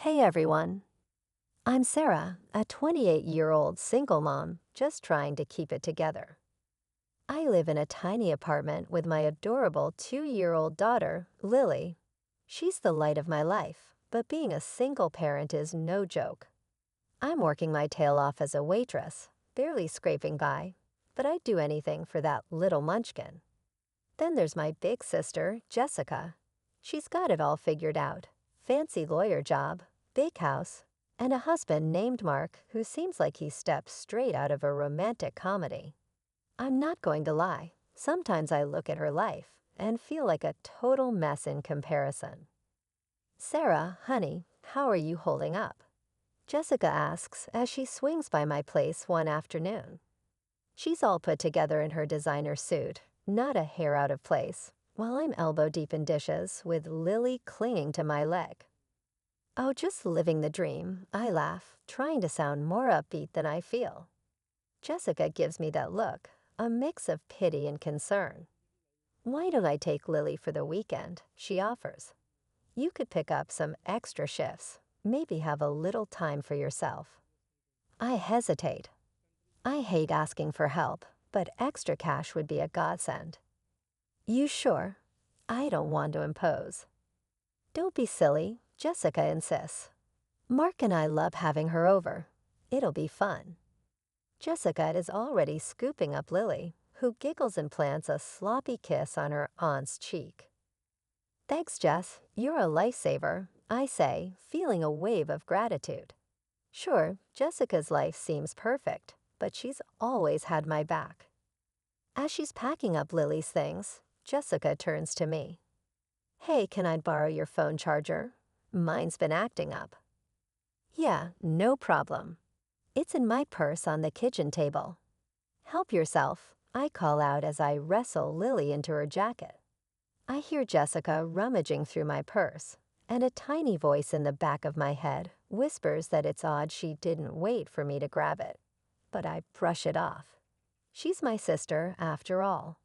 Hey everyone, I'm Sarah, a 28-year-old single mom just trying to keep it together. I live in a tiny apartment with my adorable 2-year-old daughter, Lily. She's the light of my life, but being a single parent is no joke. I'm working my tail off as a waitress, barely scraping by, but I'd do anything for that little munchkin. Then there's my big sister, Jessica. She's got it all figured out. Fancy lawyer job, big house, and a husband named Mark who seems like he stepped straight out of a romantic comedy. I'm not going to lie, sometimes I look at her life and feel like a total mess in comparison. Sarah, honey, how are you holding up? Jessica asks as she swings by my place one afternoon. She's all put together in her designer suit, not a hair out of place, while I'm elbow deep in dishes with Lily clinging to my leg. Oh, just living the dream, I laugh, trying to sound more upbeat than I feel. Jessica gives me that look, a mix of pity and concern. Why don't I take Lily for the weekend, she offers. You could pick up some extra shifts, maybe have a little time for yourself. I hesitate. I hate asking for help, but extra cash would be a godsend. You sure? I don't want to impose. Don't be silly, Jessica insists. Mark and I love having her over. It'll be fun. Jessica is already scooping up Lily, who giggles and plants a sloppy kiss on her aunt's cheek. Thanks, Jess. You're a lifesaver, I say, feeling a wave of gratitude. Sure, Jessica's life seems perfect, but she's always had my back. As she's packing up Lily's things, Jessica turns to me. Hey, can I borrow your phone charger? Mine's been acting up. Yeah, no problem. It's in my purse on the kitchen table. Help yourself, I call out as I wrestle Lily into her jacket. I hear Jessica rummaging through my purse, and a tiny voice in the back of my head whispers that it's odd she didn't wait for me to grab it. But I brush it off. She's my sister, after all.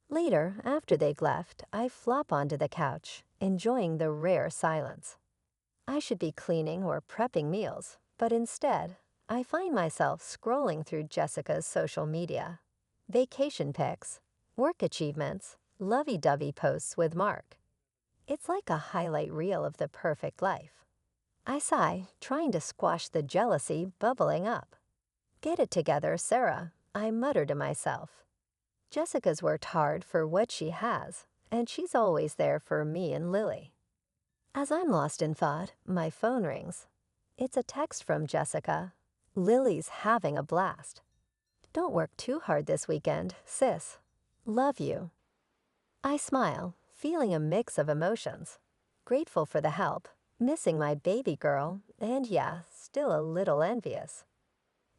Later, after they'd left, I flop onto the couch, enjoying the rare silence. I should be cleaning or prepping meals, but instead, I find myself scrolling through Jessica's social media. Vacation pics, work achievements, lovey-dovey posts with Mark. It's like a highlight reel of the perfect life. I sigh, trying to squash the jealousy bubbling up. Get it together, Sarah, I mutter to myself. Jessica's worked hard for what she has, and she's always there for me and Lily. As I'm lost in thought, my phone rings. It's a text from Jessica. Lily's having a blast. Don't work too hard this weekend, sis. Love you. I smile, feeling a mix of emotions. Grateful for the help, missing my baby girl, and yeah, still a little envious.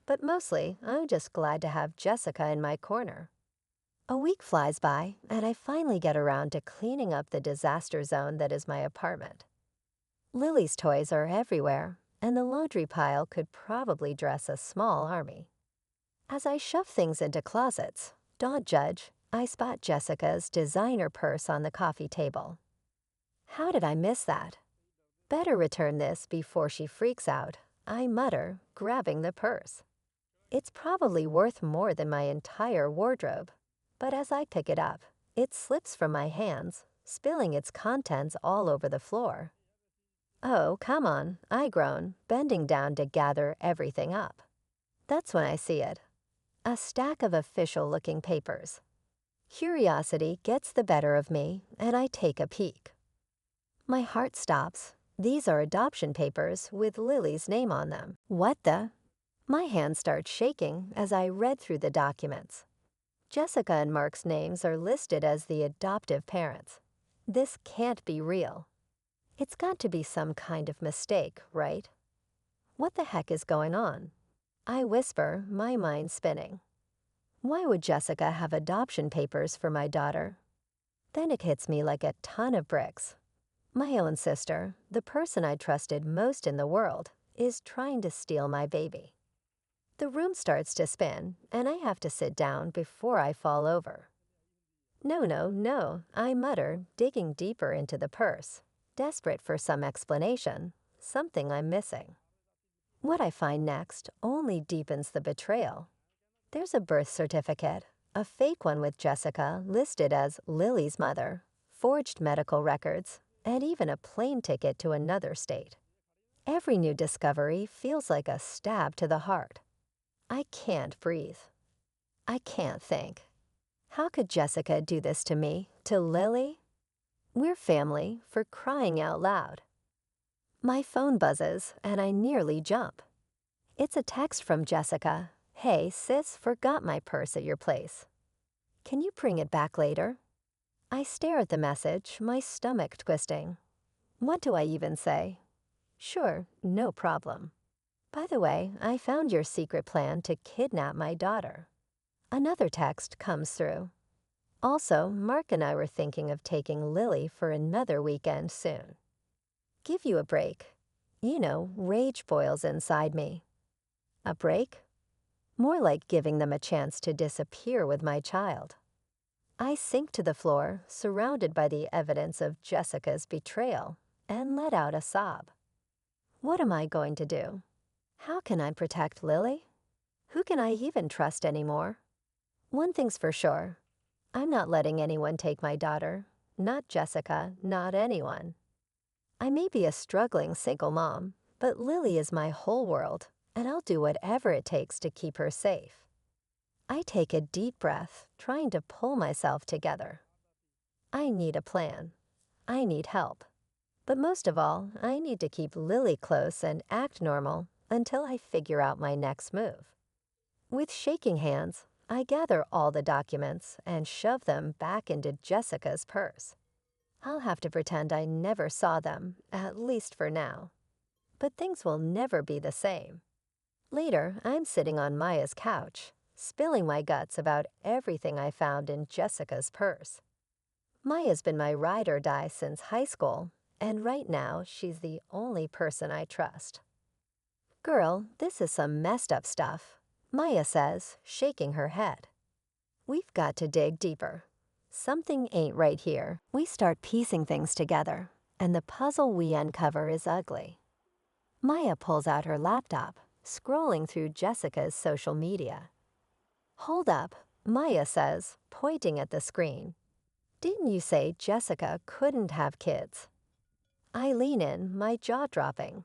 But mostly, I'm just glad to have Jessica in my corner. A week flies by, and I finally get around to cleaning up the disaster zone that is my apartment. Lily's toys are everywhere, and the laundry pile could probably dress a small army. As I shove things into closets, don't judge, I spot Jessica's designer purse on the coffee table. How did I miss that? Better return this before she freaks out, I mutter, grabbing the purse. It's probably worth more than my entire wardrobe. But as I pick it up, it slips from my hands, spilling its contents all over the floor. Oh, come on, I groan, bending down to gather everything up. That's when I see it. A stack of official-looking papers. Curiosity gets the better of me, and I take a peek. My heart stops. These are adoption papers with Lily's name on them. What the? My hand starts shaking as I read through the documents. Jessica and Mark's names are listed as the adoptive parents. This can't be real. It's got to be some kind of mistake, right? What the heck is going on? I whisper, my mind spinning. Why would Jessica have adoption papers for my daughter? Then it hits me like a ton of bricks. My own sister, the person I trusted most in the world, is trying to steal my baby. The room starts to spin, and I have to sit down before I fall over. No, no, no, I mutter, digging deeper into the purse, desperate for some explanation, something I'm missing. What I find next only deepens the betrayal. There's a birth certificate, a fake one with Jessica listed as Lily's mother, forged medical records, and even a plane ticket to another state. Every new discovery feels like a stab to the heart. I can't breathe. I can't think. How could Jessica do this to me, to Lily? We're family, for crying out loud. My phone buzzes, and I nearly jump. It's a text from Jessica. Hey, sis, forgot my purse at your place. Can you bring it back later? I stare at the message, my stomach twisting. What do I even say? Sure, no problem. By the way, I found your secret plan to kidnap my daughter. Another text comes through. Also, Mark and I were thinking of taking Lily for another weekend soon. Give you a break. You know, rage boils inside me. A break? More like giving them a chance to disappear with my child. I sink to the floor, surrounded by the evidence of Jessica's betrayal, and let out a sob. What am I going to do? How can I protect Lily? Who can I even trust anymore? One thing's for sure. I'm not letting anyone take my daughter. Not Jessica, not anyone. I may be a struggling single mom, but Lily is my whole world, and I'll do whatever it takes to keep her safe. I take a deep breath, trying to pull myself together. I need a plan. I need help. But most of all, I need to keep Lily close and act normal until I figure out my next move. With shaking hands, I gather all the documents and shove them back into Jessica's purse. I'll have to pretend I never saw them, at least for now. But things will never be the same. Later, I'm sitting on Maya's couch, spilling my guts about everything I found in Jessica's purse. Maya's been my ride or die since high school, and right now she's the only person I trust. Girl, this is some messed up stuff, Maya says, shaking her head. We've got to dig deeper. Something ain't right here. We start piecing things together, and the puzzle we uncover is ugly. Maya pulls out her laptop, scrolling through Jessica's social media. Hold up, Maya says, pointing at the screen. Didn't you say Jessica couldn't have kids? I lean in, my jaw dropping.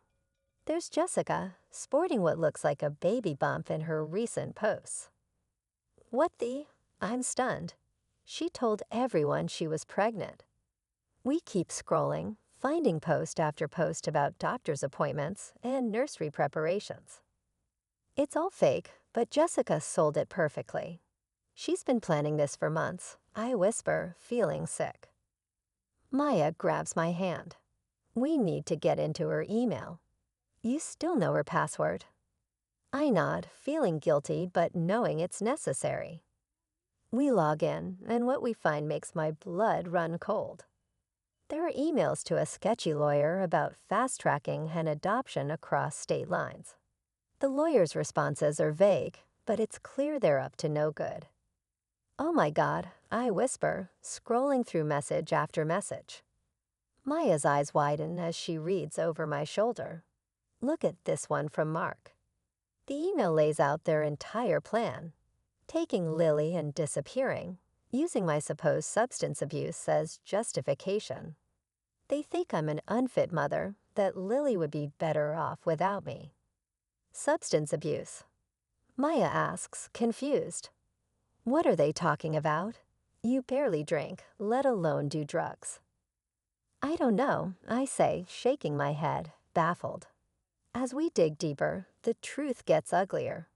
There's Jessica, sporting what looks like a baby bump in her recent posts. What the? I'm stunned. She told everyone she was pregnant. We keep scrolling, finding post after post about doctor's appointments and nursery preparations. It's all fake, but Jessica sold it perfectly. She's been planning this for months, I whisper, feeling sick. Maya grabs my hand. We need to get into her email. You still know her password. I nod, feeling guilty but knowing it's necessary. We log in, and what we find makes my blood run cold. There are emails to a sketchy lawyer about fast-tracking an adoption across state lines. The lawyer's responses are vague, but it's clear they're up to no good. Oh my God, I whisper, scrolling through message after message. Maya's eyes widen as she reads over my shoulder. Look at this one from Mark. The email lays out their entire plan. Taking Lily and disappearing, using my supposed substance abuse as justification. They think I'm an unfit mother, that Lily would be better off without me. Substance abuse. Maya asks, confused. What are they talking about? You barely drink, let alone do drugs. I don't know, I say, shaking my head, baffled. As we dig deeper, the truth gets uglier.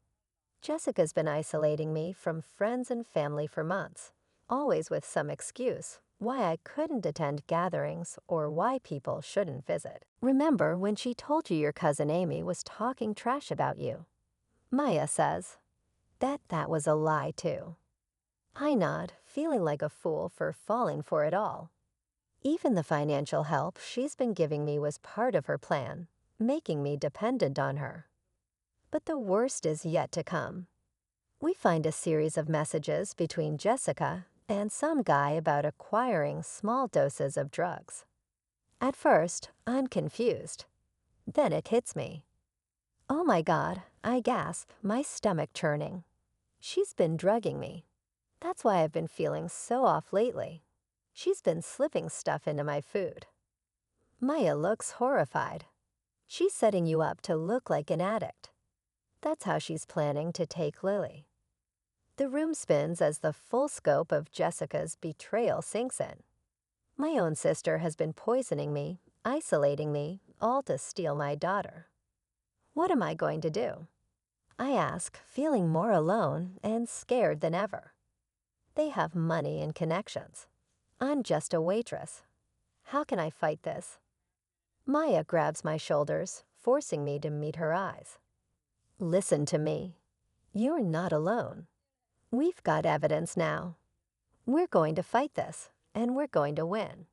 Jessica's been isolating me from friends and family for months, always with some excuse why I couldn't attend gatherings or why people shouldn't visit. Remember when she told you your cousin Amy was talking trash about you? Maya says. That was a lie too. I nod, feeling like a fool for falling for it all. Even the financial help she's been giving me was part of her plan, making me dependent on her. But the worst is yet to come. We find a series of messages between Jessica and some guy about acquiring small doses of drugs. At first, I'm confused. Then it hits me. Oh my God, I gasp, my stomach churning. She's been drugging me. That's why I've been feeling so off lately. She's been slipping stuff into my food. Maya looks horrified. She's setting you up to look like an addict. That's how she's planning to take Lily. The room spins as the full scope of Jessica's betrayal sinks in. My own sister has been poisoning me, isolating me, all to steal my daughter. What am I going to do? I ask, feeling more alone and scared than ever. They have money and connections. I'm just a waitress. How can I fight this? Maya grabs my shoulders, forcing me to meet her eyes. Listen to me. You're not alone. We've got evidence now. We're going to fight this, and we're going to win.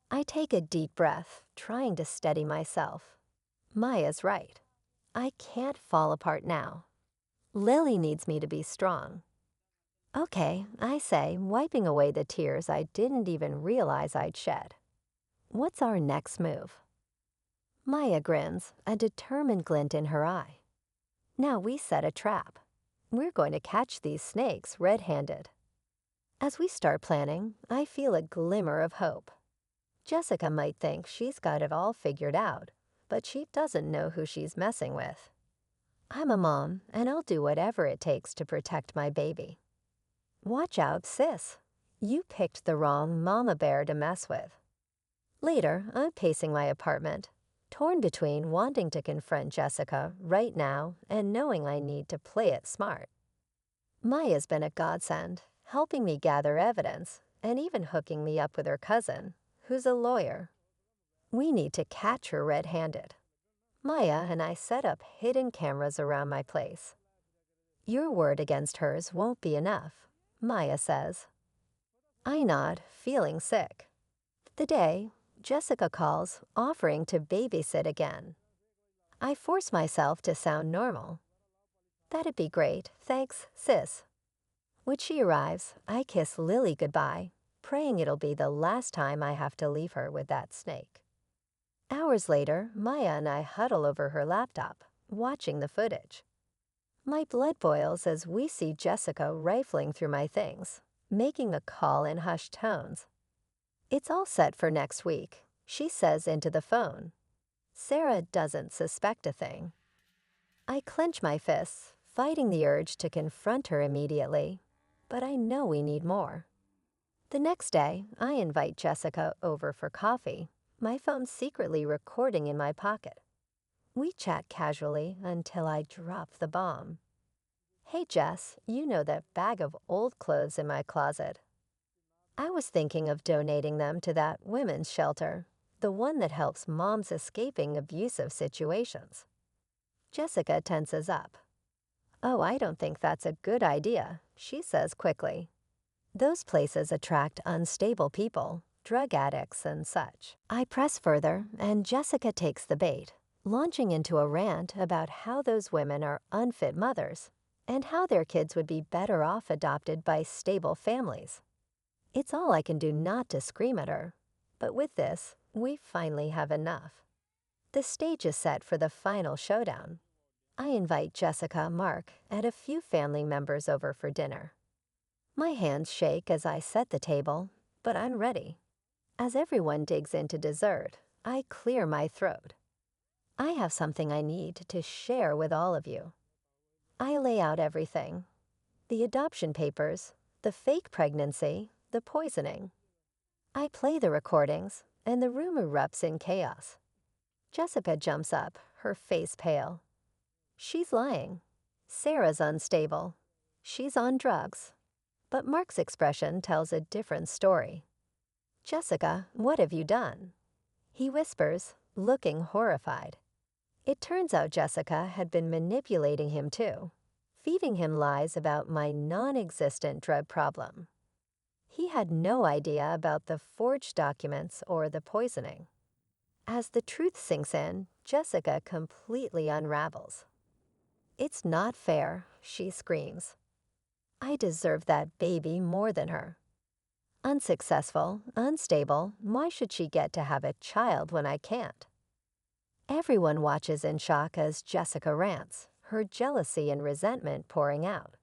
I take a deep breath, trying to steady myself. Maya's right. I can't fall apart now. Lily needs me to be strong. Okay, I say, wiping away the tears I didn't even realize I'd shed. What's our next move? Maya grins, a determined glint in her eye. Now we set a trap. We're going to catch these snakes red-handed. As we start planning, I feel a glimmer of hope. Jessica might think she's got it all figured out, but she doesn't know who she's messing with. I'm a mom, and I'll do whatever it takes to protect my baby. Watch out, sis. You picked the wrong mama bear to mess with. Later, I'm pacing my apartment, torn between wanting to confront Jessica right now and knowing I need to play it smart. Maya's been a godsend, helping me gather evidence and even hooking me up with her cousin, who's a lawyer. We need to catch her red-handed. Maya and I set up hidden cameras around my place. Your word against hers won't be enough, Maya says. I nod, feeling sick. The day, Jessica calls, offering to babysit again. I force myself to sound normal. That'd be great, thanks, sis. When she arrives, I kiss Lily goodbye, praying it'll be the last time I have to leave her with that snake. Hours later, Maya and I huddle over her laptop, watching the footage. My blood boils as we see Jessica rifling through my things, making a call in hushed tones. It's all set for next week, she says into the phone. Sarah doesn't suspect a thing. I clench my fists, fighting the urge to confront her immediately, but I know we need more. The next day, I invite Jessica over for coffee, my phone secretly recording in my pocket. We chat casually until I drop the bomb. Hey Jess, you know that bag of old clothes in my closet? I was thinking of donating them to that women's shelter, the one that helps moms escaping abusive situations. Jessica tenses up. Oh, I don't think that's a good idea, she says quickly. Those places attract unstable people, drug addicts and such. I press further, and Jessica takes the bait, launching into a rant about how those women are unfit mothers and how their kids would be better off adopted by stable families. It's all I can do not to scream at her, but with this, we finally have enough. The stage is set for the final showdown. I invite Jessica, Mark, and a few family members over for dinner. My hands shake as I set the table, but I'm ready. As everyone digs into dessert, I clear my throat. I have something I need to share with all of you. I lay out everything. The adoption papers, the fake pregnancy, the poisoning. I play the recordings, and the room erupts in chaos. Jessica jumps up, her face pale. She's lying. Sarah's unstable. She's on drugs. But Mark's expression tells a different story. Jessica, what have you done? He whispers, looking horrified. It turns out Jessica had been manipulating him too, feeding him lies about my non-existent drug problem. He had no idea about the forged documents or the poisoning. As the truth sinks in, Jessica completely unravels. It's not fair, she screams. I deserve that baby more than her. Unsuccessful, unstable, why should she get to have a child when I can't? Everyone watches in shock as Jessica rants, her jealousy and resentment pouring out.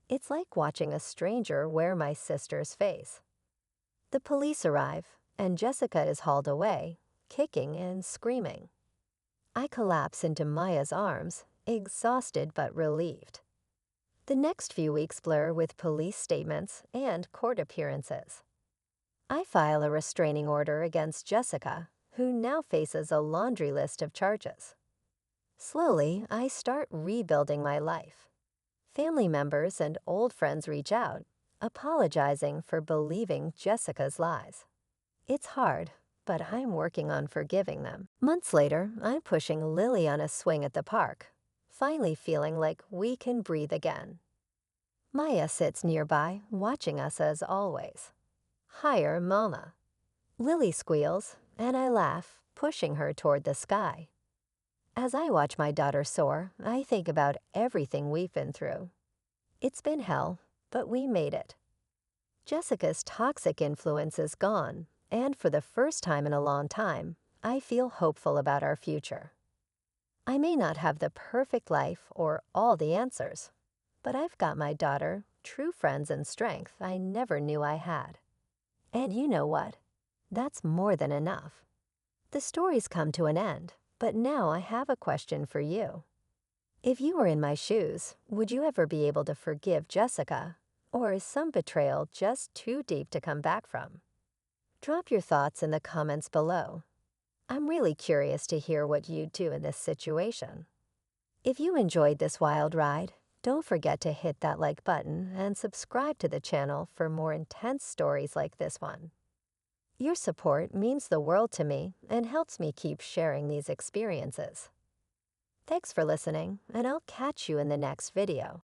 It's like watching a stranger wear my sister's face. The police arrive, and Jessica is hauled away, kicking and screaming. I collapse into Maya's arms, exhausted but relieved. The next few weeks blur with police statements and court appearances. I file a restraining order against Jessica, who now faces a laundry list of charges. Slowly, I start rebuilding my life. Family members and old friends reach out, apologizing for believing Jessica's lies. It's hard, but I'm working on forgiving them. Months later, I'm pushing Lily on a swing at the park, finally feeling like we can breathe again. Maya sits nearby, watching us as always. Higher, Mama. Lily squeals, and I laugh, pushing her toward the sky. As I watch my daughter soar, I think about everything we've been through. It's been hell, but we made it. Jessica's toxic influence is gone, and for the first time in a long time, I feel hopeful about our future. I may not have the perfect life or all the answers, but I've got my daughter, true friends, and strength I never knew I had. And you know what? That's more than enough. The story's come to an end, but now I have a question for you. If you were in my shoes, would you ever be able to forgive Jessica? Or is some betrayal just too deep to come back from? Drop your thoughts in the comments below. I'm really curious to hear what you'd do in this situation. If you enjoyed this wild ride, don't forget to hit that like button and subscribe to the channel for more intense stories like this one. Your support means the world to me and helps me keep sharing these experiences. Thanks for listening, and I'll catch you in the next video.